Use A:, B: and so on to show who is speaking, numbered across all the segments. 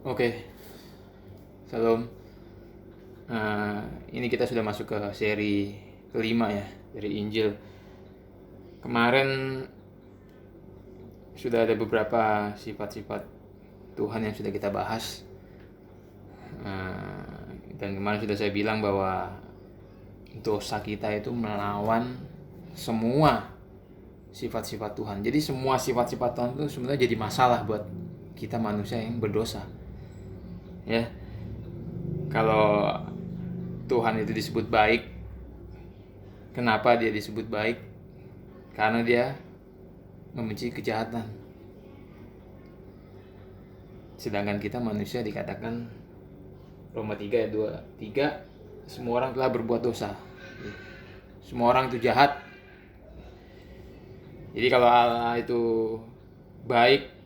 A: Oke, Salam. Ini kita sudah masuk ke seri kelima ya dari Injil. Kemarin sudah ada beberapa sifat-sifat Tuhan yang sudah kita bahas. Dan kemarin sudah saya bilang bahwa dosa kita itu melawan semua sifat-sifat Tuhan. Jadi semua sifat-sifat Tuhan itu sebenarnya jadi masalah buat kita manusia yang berdosa. Ya, kalau Tuhan itu disebut baik, kenapa dia disebut baik? Karena dia membenci kejahatan. Sedangkan kita manusia dikatakan Roma 3 ayat 23, semua orang telah berbuat dosa. Semua orang itu jahat. Jadi kalau Allah itu baik,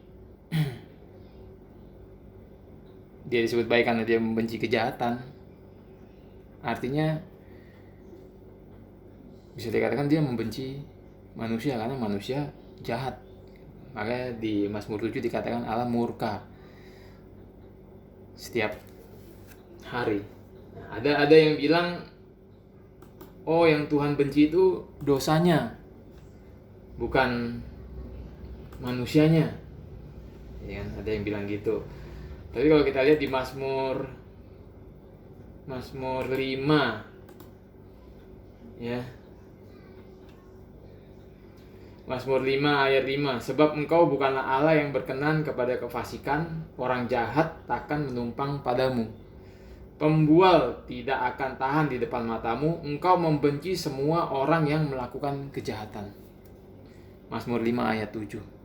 A: dia disebut baik karena dia membenci kejahatan. Artinya bisa dikatakan dia membenci manusia karena manusia jahat. Makanya di Mazmur 7 dikatakan Allah murka setiap hari. Ada yang bilang, oh yang Tuhan benci itu dosanya, bukan manusianya. Ya, ada yang bilang gitu. Tapi kalau kita lihat di Mazmur 5 ya. Mazmur 5 ayat 5, sebab engkau bukanlah Allah yang berkenan kepada kefasikan, orang jahat takkan menumpang padamu. Pembual tidak akan tahan di depan matamu, engkau membenci semua orang yang melakukan kejahatan. Mazmur 5 ayat 7.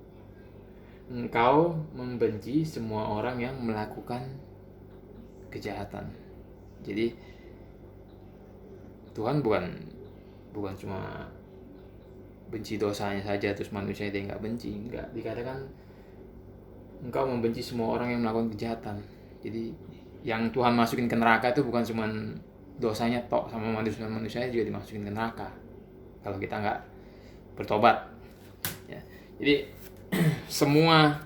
A: Engkau membenci semua orang yang melakukan kejahatan. Jadi Tuhan bukan cuma benci dosanya saja terus manusia dia nggak benci, enggak. Dikatakan engkau membenci semua orang yang melakukan kejahatan. Jadi yang Tuhan masukin ke neraka itu bukan cuma dosanya tok, sama manusia juga dimasukin ke neraka kalau kita nggak bertobat ya. Jadi semua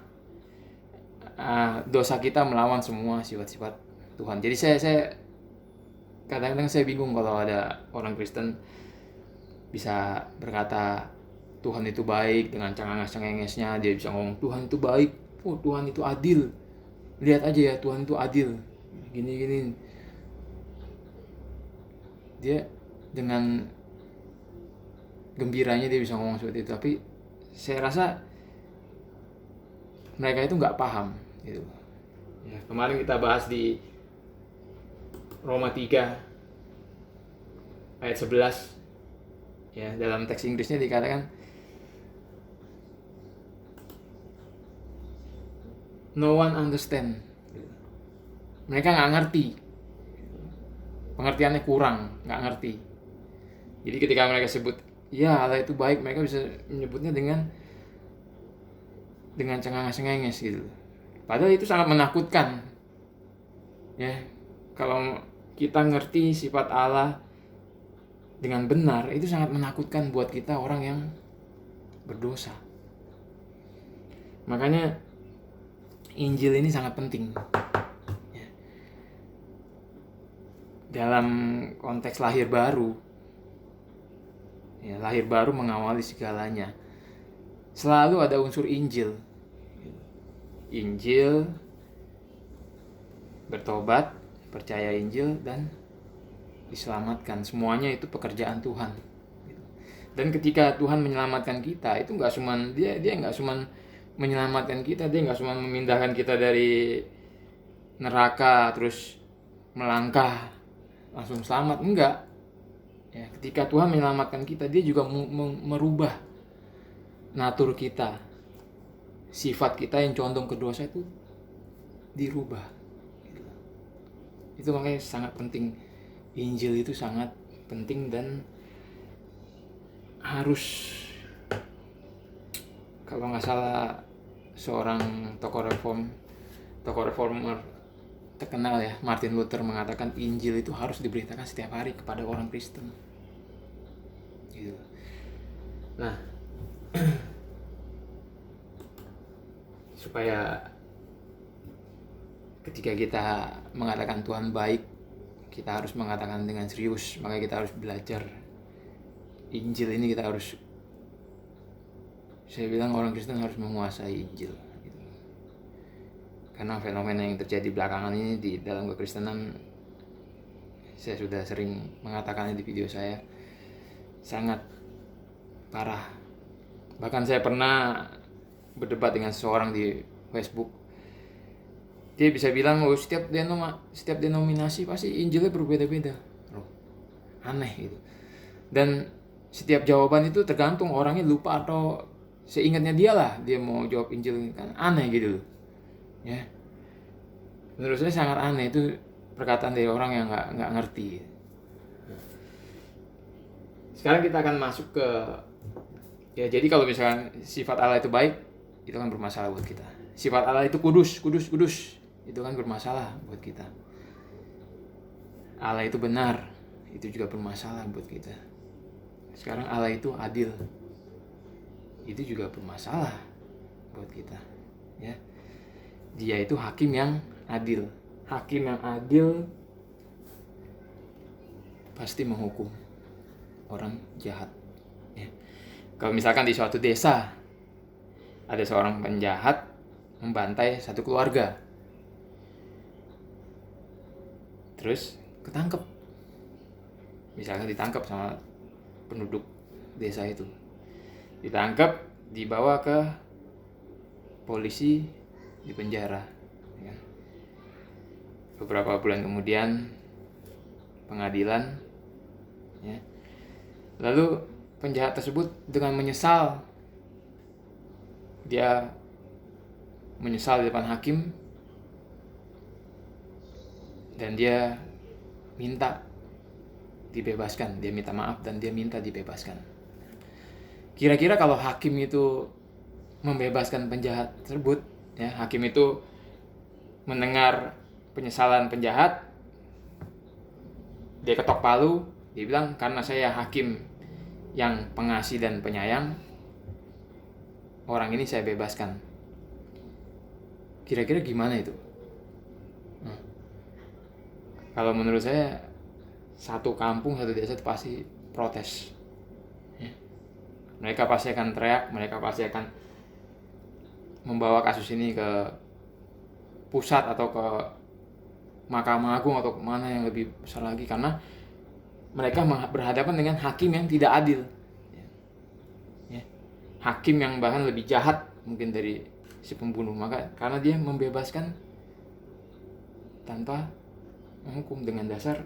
A: dosa kita melawan semua sifat-sifat Tuhan. Jadi saya kadang-kadang saya bingung kalau ada orang Kristen bisa berkata Tuhan itu baik dengan cengenges-cengengesnya. Dia bisa ngomong Tuhan itu baik, oh Tuhan itu adil, lihat aja ya Tuhan itu adil, gini-gini. Dia dengan gembiranya dia bisa ngomong seperti itu. Tapi saya rasa mereka itu nggak paham gitu ya. Kemarin kita bahas di Roma 3 ayat 11 ya, dalam teks Inggrisnya dikatakan no one understand. Mereka nggak ngerti, pengertiannya kurang, nggak ngerti. Jadi ketika mereka sebut ya Allah itu baik, mereka bisa menyebutnya dengan cengenges-cengenges gitu. Padahal itu sangat menakutkan ya. Kalau kita ngerti sifat Allah dengan benar, itu sangat menakutkan buat kita orang yang berdosa. Makanya Injil ini sangat penting ya. Dalam konteks lahir baru ya, lahir baru mengawali segalanya. Selalu ada unsur Injil, bertobat, percaya Injil, dan diselamatkan. Semuanya itu pekerjaan Tuhan. Dan ketika Tuhan menyelamatkan kita, itu nggak cuma dia nggak cuma menyelamatkan kita, dia nggak cuma memindahkan kita dari neraka terus melangkah langsung selamat, enggak. Ya, ketika Tuhan menyelamatkan kita, dia juga merubah natur kita, sifat kita yang condong ke dosa itu dirubah. Itu makanya sangat penting. Injil itu sangat penting dan harus, kalau nggak salah seorang tokoh reformer terkenal ya, Martin Luther, mengatakan Injil itu harus diberitakan setiap hari kepada orang Kristen gitu. Nah supaya ketika kita mengatakan Tuhan baik, kita harus mengatakan dengan serius. Makanya kita harus belajar Injil ini, saya bilang orang Kristen harus menguasai Injil gitu. Karena fenomena yang terjadi belakangan ini di dalam kekristenan, saya sudah sering mengatakannya di video saya, sangat parah. Bahkan saya pernah berdebat dengan seseorang di Facebook. Dia bisa bilang, setiap denominasi pasti Injilnya berbeda-beda. Loh, aneh gitu. Dan setiap jawaban itu tergantung orangnya lupa atau seingatnya dia lah dia mau jawab Injil, kan aneh gitu loh. Ya. Menurut saya sangat aneh, itu perkataan dari orang yang nggak ngerti. Sekarang kita akan masuk ke jadi kalau misalkan sifat Allah itu baik, itu kan bermasalah buat kita. Sifat Allah itu kudus, itu kan bermasalah buat kita. Allah itu benar, itu juga bermasalah buat kita. Sekarang Allah itu adil, itu juga bermasalah buat kita. Ya, Dia itu hakim yang adil. Hakim yang adil pasti menghukum orang jahat. Ya. Kalau misalkan di suatu desa ada seorang penjahat membantai satu keluarga, terus ketangkep, misalkan ditangkap sama penduduk desa itu, ditangkap, dibawa ke polisi, di penjara. Ya. Beberapa bulan kemudian pengadilan, ya. Lalu penjahat tersebut dengan menyesal, dia menyesal di depan hakim, dan dia minta dibebaskan, dia minta maaf dan dia minta dibebaskan. Kira-kira kalau hakim itu membebaskan penjahat tersebut, ya, hakim itu mendengar penyesalan penjahat, dia ketok palu, dia bilang, karena saya hakim yang pengasih dan penyayang, orang ini saya bebaskan. Kira-kira gimana itu? Kalau menurut saya, satu kampung, satu desa itu pasti protes. Ya. Mereka pasti akan teriak, mereka pasti akan membawa kasus ini ke pusat atau ke Mahkamah Agung atau kemana yang lebih besar lagi, karena mereka berhadapan dengan hakim yang tidak adil. Ya. Hakim yang bahkan lebih jahat mungkin dari si pembunuh, maka karena dia membebaskan tanpa menghukum dengan dasar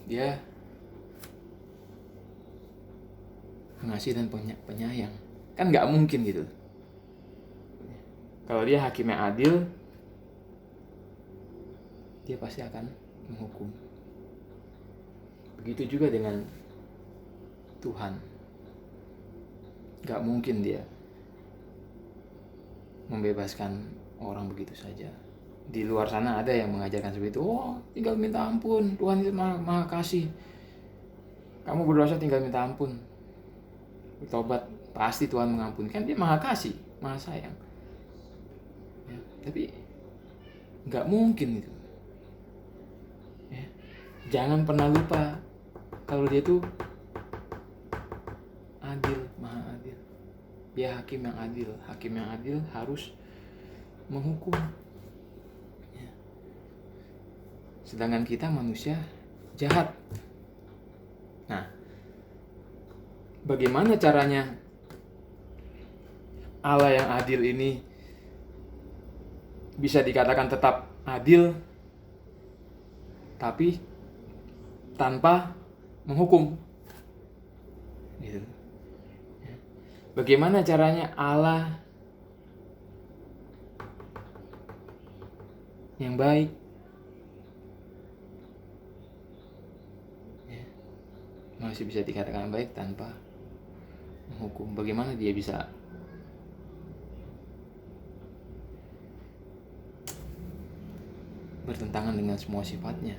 A: dia pengasih dan penyayang, kan nggak mungkin gitu. Kalau dia hakim yang adil, dia pasti akan menghukum. Begitu juga dengan Tuhan, nggak mungkin dia membebaskan orang begitu saja. Di luar sana ada yang mengajarkan seperti itu. Oh, tinggal minta ampun, Tuhan itu maha kasih. Kamu berdosa tinggal minta ampun, bertobat, pasti Tuhan mengampuni. Kan dia maha kasih, maha sayang. Ya, tapi nggak mungkin itu. Ya, jangan pernah lupa kalau dia itu adil, maha adil. Dia hakim yang adil. Hakim yang adil harus menghukum. Sedangkan kita manusia jahat. Nah, bagaimana caranya Allah yang adil ini bisa dikatakan tetap adil, tapi tanpa menghukum? Gitu. Bagaimana caranya Allah yang baik masih bisa dikatakan baik tanpa menghukum? Bagaimana dia bisa bertentangan dengan semua sifatnya?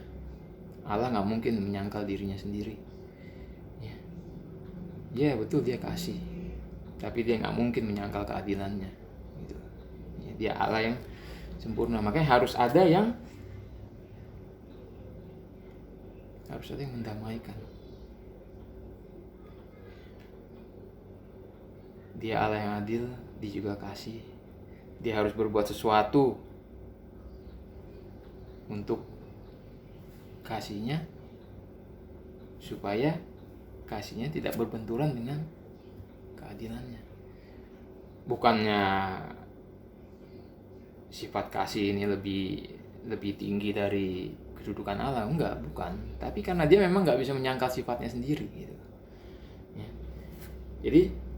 A: Allah nggak mungkin menyangkal dirinya sendiri. Ya betul, dia kasih, tapi dia nggak mungkin menyangkal keadilannya. Gitu. Ya, dia Allah yang sempurna. Makanya harus ada yang mendamaikan. Dia Allah yang adil, dia juga kasih. Dia harus berbuat sesuatu untuk kasihnya, supaya kasihnya tidak berbenturan dengan keadilannya. Bukannya sifat kasih ini lebih tinggi dari kedudukan Allah, bukan. Tapi karena dia memang nggak bisa menyangkal sifatnya sendiri gitu. Ya. Jadi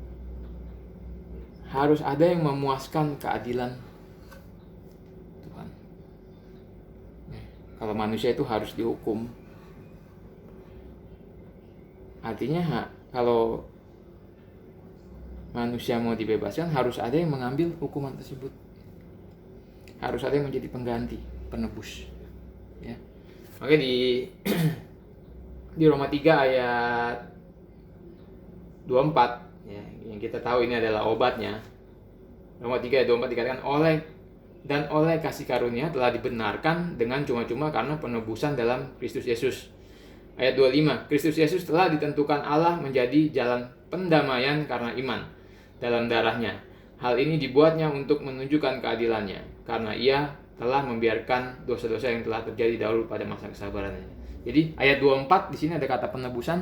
A: harus ada yang memuaskan keadilan Tuhan. Ya. Kalau manusia itu harus dihukum, artinya kalau manusia mau dibebaskan, harus ada yang mengambil hukuman tersebut. Harus ada yang menjadi pengganti, penebus. Ya. Oke, di Roma 3 ayat 24, ya, yang kita tahu ini adalah obatnya. Roma 3 ayat 24 dikatakan oleh kasih karunia telah dibenarkan dengan cuma-cuma karena penebusan dalam Kristus Yesus. Ayat 25, Kristus Yesus telah ditentukan Allah menjadi jalan pendamaian karena iman dalam darahnya. Hal ini dibuatnya untuk menunjukkan keadilannya, karena ia telah membiarkan dosa-dosa yang telah terjadi dahulu pada masa kesabarannya. Jadi ayat 24 di sini ada kata penebusan,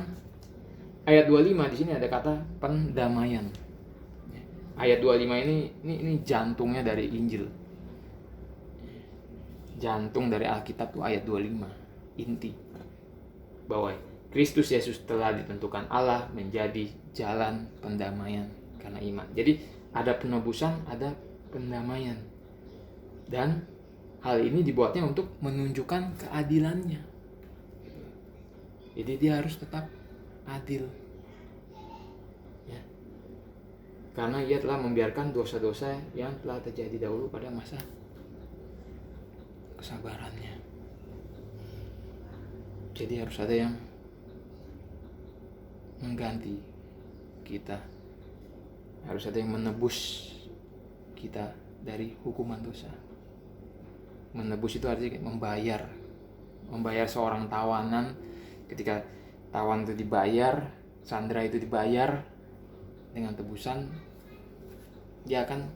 A: ayat 25 di sini ada kata pendamaian. Ayat 25 ini jantungnya dari Injil. Jantung dari Alkitab tuh ayat 25, inti. Bahwa Kristus Yesus telah ditentukan Allah menjadi jalan pendamaian karena iman. Jadi ada penebusan, ada pendamaian. Dan hal ini dibuatnya untuk menunjukkan keadilannya. Jadi dia harus tetap adil. Ya. Karena ia telah membiarkan dosa-dosa yang telah terjadi dahulu pada masa kesabarannya. Jadi harus ada yang mengganti kita. Harus ada yang menebus kita dari hukuman dosa. Menebus itu artinya membayar seorang tawanan. Ketika tawan itu dibayar, sandera itu dibayar dengan tebusan, dia akan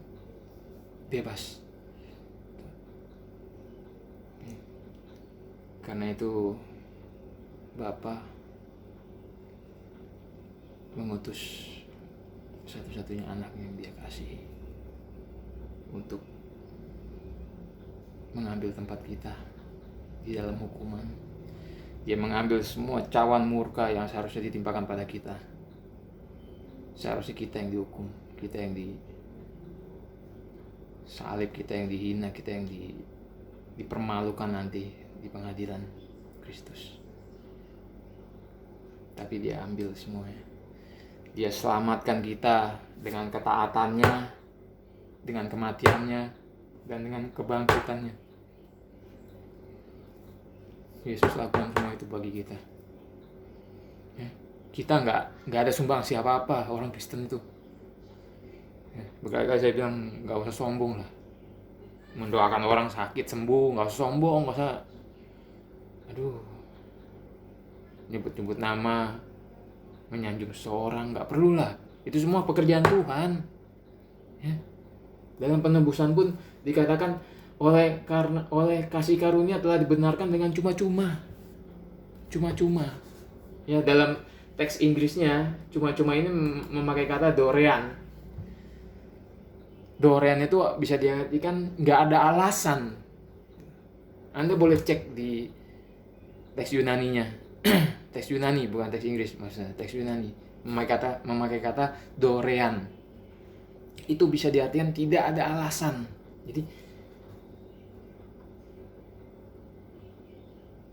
A: bebas. Karena itu Bapa mengutus satu-satunya anak yang dia kasih untuk mengambil tempat kita di dalam hukuman. Dia mengambil semua cawan murka yang seharusnya ditimpakan pada kita. Seharusnya kita yang dihukum, kita yang disalib, kita yang dihina, kita yang dipermalukan nanti di pengadilan Kristus. Tapi dia ambil semuanya. Dia selamatkan kita dengan ketaatannya, dengan kematiannya, dan dengan kebangkitannya. Yesus lakukan semua itu bagi kita. Ya, kita nggak ada sumbangsi apa-apa orang Kristen itu. Ya, berkali-kali saya bilang nggak usah sombong lah. Mendoakan orang sakit sembuh, nggak usah sombong, nggak usah. Nyebut-nyebut nama, menyanjung seorang, nggak perlu lah. Itu semua pekerjaan Tuhan. Ya. Dalam penebusan pun dikatakan oleh kasih karunia telah dibenarkan dengan cuma-cuma. Ya, dalam teks Inggrisnya cuma-cuma ini memakai kata dorean. Dorean itu bisa diartikan nggak ada alasan. Anda boleh cek di teks Yunaninya. Teks Yunani bukan teks Inggris, maksudnya teks Yunani memakai kata dorean. Itu bisa diartikan tidak ada alasan.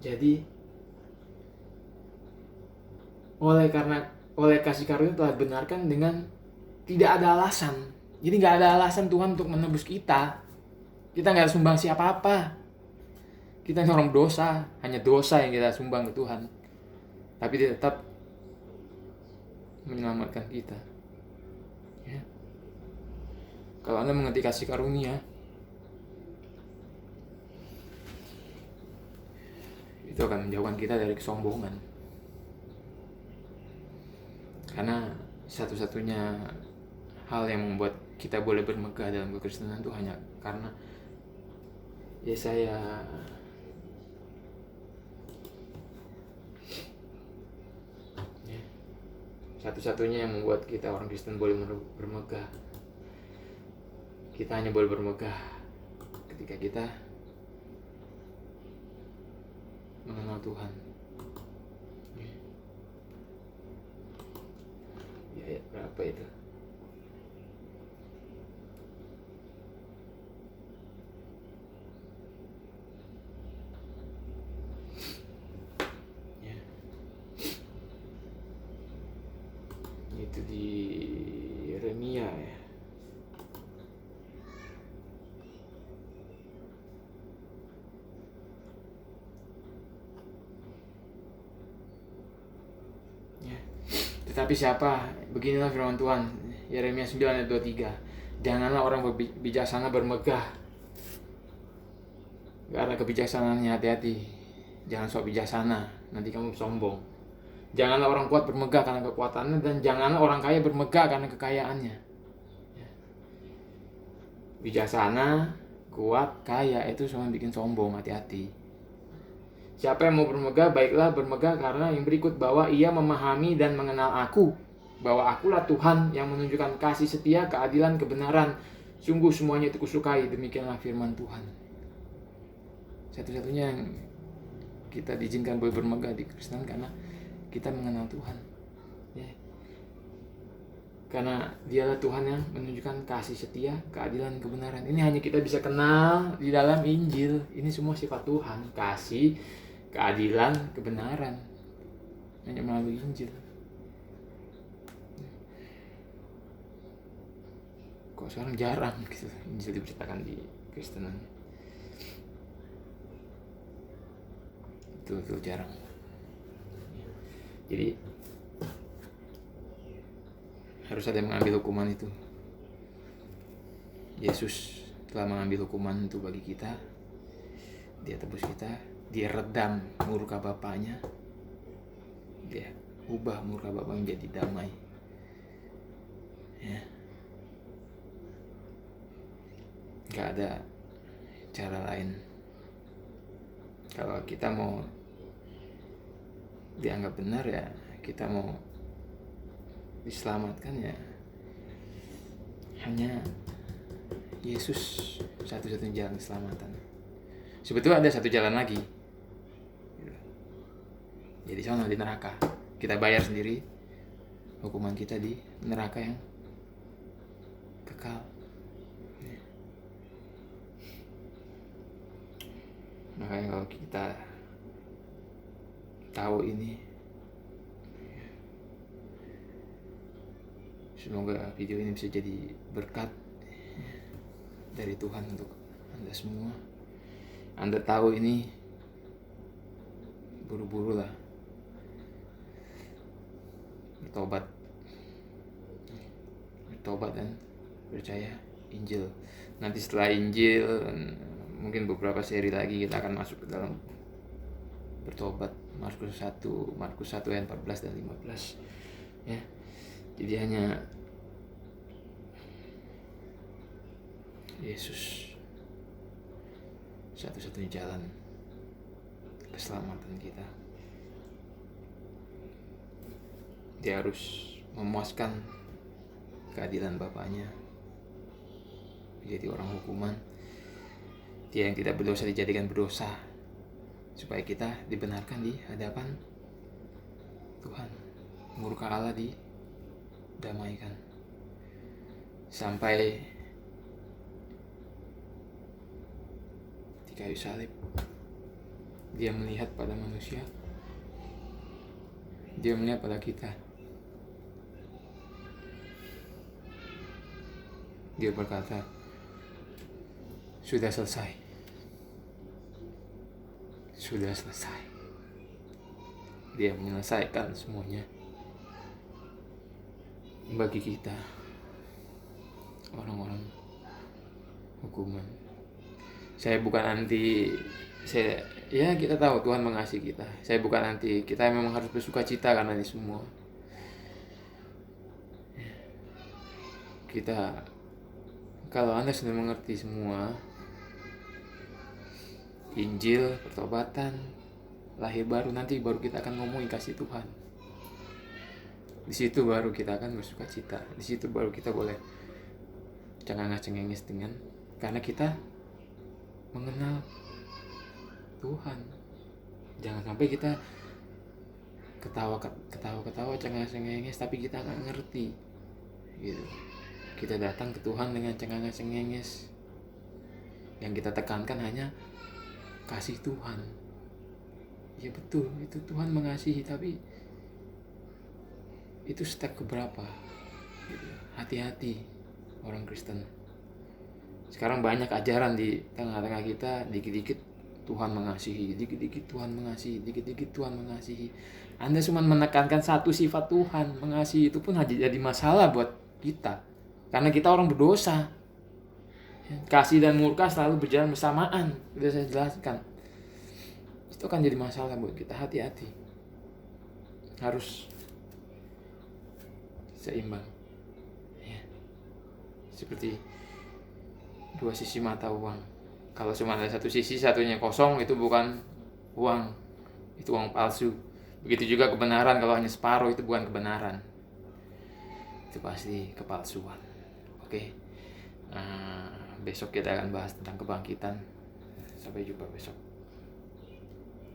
A: Jadi oleh kasih karunia telah dibenarkan dengan tidak ada alasan. Jadi nggak ada alasan Tuhan untuk menebus kita. Kita nggak ada sumbangsi apa-apa. Kita ini orang dosa, hanya dosa yang kita sumbang ke Tuhan. Tapi dia tetap menyelamatkan kita. Ya. Kalau Anda mengerti kasih karunia, Itu akan menjauhkan kita dari kesombongan. Karena satu-satunya hal yang membuat kita boleh bermegah dalam kekristenan itu hanya karena Yesaya satu-satunya yang membuat kita orang Kristen boleh bermegah. Kita hanya boleh bermegah ketika kita mengenal Tuhan. Ya, ayat berapa itu? Ya. Itu di Yeremia ya. Tetapi siapa? Beginilah firman Tuhan, Yeremia 9 ayat 23. Janganlah orang bijaksana bermegah karena kebijaksanaannya, hati-hati. Jangan sok bijaksana, nanti kamu sombong. Janganlah orang kuat bermegah karena kekuatannya, dan janganlah orang kaya bermegah karena kekayaannya. Bijaksana, kuat, kaya itu semua bikin sombong, hati-hati. Siapa yang mau bermegah, baiklah bermegah karena yang berikut, bahwa ia memahami dan mengenal aku, bahwa akulah Tuhan yang menunjukkan kasih setia, keadilan, kebenaran. Sungguh semuanya itu kusukai. Demikianlah firman Tuhan. Satu-satunya yang kita diizinkan boleh bermegah di Kristen karena kita mengenal Tuhan. Ya. Karena dialah Tuhan yang menunjukkan kasih setia, keadilan, kebenaran. Ini hanya kita bisa kenal di dalam Injil. Ini semua sifat Tuhan, kasih, keadilan, kebenaran, hanya melalui Injil. Kok sekarang jarang gitu Injil diberitakan di Kristenan? Itu jarang. Jadi harus ada yang mengambil hukuman itu. Yesus telah mengambil hukuman itu bagi kita. Dia tebus kita, dia redam murka Bapaknya, dia ubah murka Bapa menjadi damai. Ya. Gak ada cara lain. Kalau kita mau dianggap benar, ya kita mau diselamatkan, ya hanya Yesus satu-satunya jalan keselamatan. Sebetulnya ada satu jalan lagi. Jadi sana di neraka. Kita bayar sendiri hukuman kita di neraka yang kekal. Makanya kalau kita tahu ini, semoga video ini bisa jadi berkat dari Tuhan untuk Anda semua. Anda tahu ini, buru-buru lah bertobat dan percaya Injil. Nanti setelah Injil, mungkin beberapa seri lagi kita akan masuk ke dalam bertobat. Markus 1 ayat 14 dan 15 ya. Jadi hanya Yesus satu-satunya jalan keselamatan kita. Dia harus memuaskan keadilan Bapaknya, menjadi orang hukuman. Dia yang tidak berdosa dijadikan berdosa, supaya kita dibenarkan di hadapan Tuhan. Murka Allah didamaikan. Sampai di kayu salib, dia melihat pada manusia, dia melihat pada kita. Dia berkata, sudah selesai. Sudah selesai. Dia menyelesaikan semuanya bagi kita, orang-orang hukuman. Saya bukan anti kita tahu Tuhan mengasihi kita. Saya bukan nanti kita memang harus bersuka cita karena ini semua. Kita, kalau Anda sudah mengerti semua Injil, pertobatan, lahir baru, nanti baru kita akan ngomongin kasih Tuhan. Di situ baru kita akan bersuka cita. Di situ baru kita boleh cengengis dengan, karena kita mengenal Tuhan. Jangan sampai kita ketawa cengengis tapi kita nggak ngerti gitu. Kita datang ke Tuhan dengan cengengis. Yang kita tekankan hanya kasih Tuhan. Ya betul, itu Tuhan mengasihi, tapi itu step keberapa gitu. Hati-hati orang Kristen. Sekarang banyak ajaran di tengah-tengah kita, dikit-dikit Tuhan mengasihi, dikit-dikit Tuhan mengasihi, dikit-dikit Tuhan mengasihi. Anda cuma menekankan satu sifat Tuhan, mengasihi, itu pun jadi masalah buat kita. Karena kita orang berdosa. Kasih dan murka selalu berjalan bersamaan. Sudah saya jelaskan. Itu akan jadi masalah buat kita. Hati-hati. Harus seimbang. Ya. Seperti dua sisi mata uang. Kalau cuma ada satu sisi, satunya kosong, itu bukan uang. Itu uang palsu. Begitu juga kebenaran, kalau hanya separuh, itu bukan kebenaran. Itu pasti kepalsuan. Oke. Besok kita akan bahas tentang kebangkitan. Sampai jumpa besok.